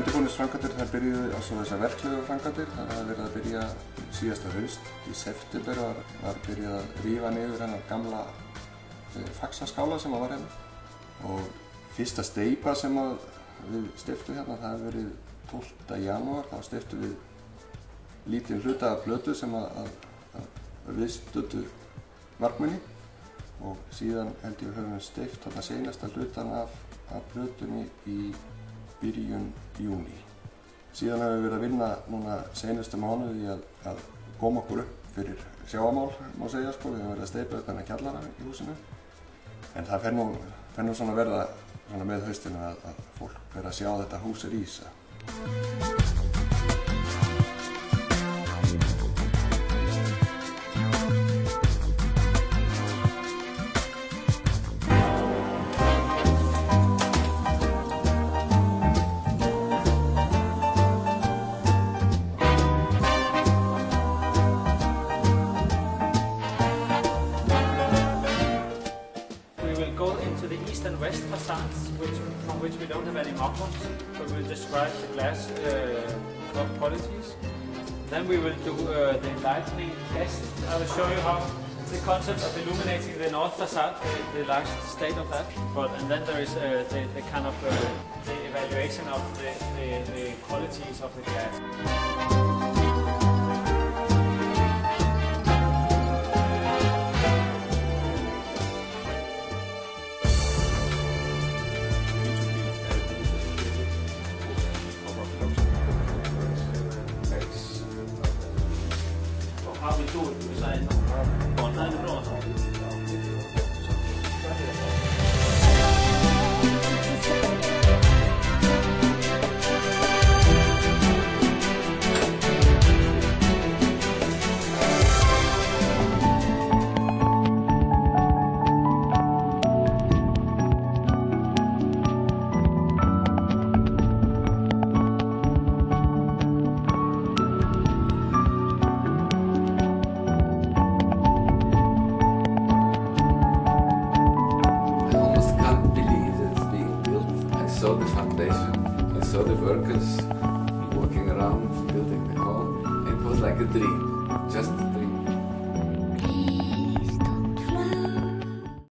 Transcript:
undirbúningsframkvæmdir þær byrjuðu á þessar verklegu framkvæmdir. Það hefði verið að byrja síðasta haust. Í september var byrjað að rífa niður hennar gamla faxaskála sem var hérna. Og fyrsta steypa sem við steyptum hérna, það hefði verið 12. janúar. Þá steyptum við lítinn hluta af plötu sem viðstöddu markmunni. Og síðan held ég höfum við steypt þarna seinasta hlutan af plötunni í byrjun júní. Síðan hefur við verið að vinna núna seinustu mánuði í að koma okkur upp fyrir sjávarmál, má segja sko. Við höfum verið að steypa upp þennan kjallara í húsinu. En það fer nú svona verða svona með haustinu að fólk fer að sjá þetta hús rísa. To the east and west facades, from which we don't have any mock-ups, but we'll describe the glass qualities. Then we will do the enlightening test. I will show you how the concept of illuminating the north facade, the last state of that. And then there is the kind of the evaluation of the qualities of the glass. How we do it, besides online and all. I saw the foundation, I saw the workers walking around building the hall. It was like a dream, just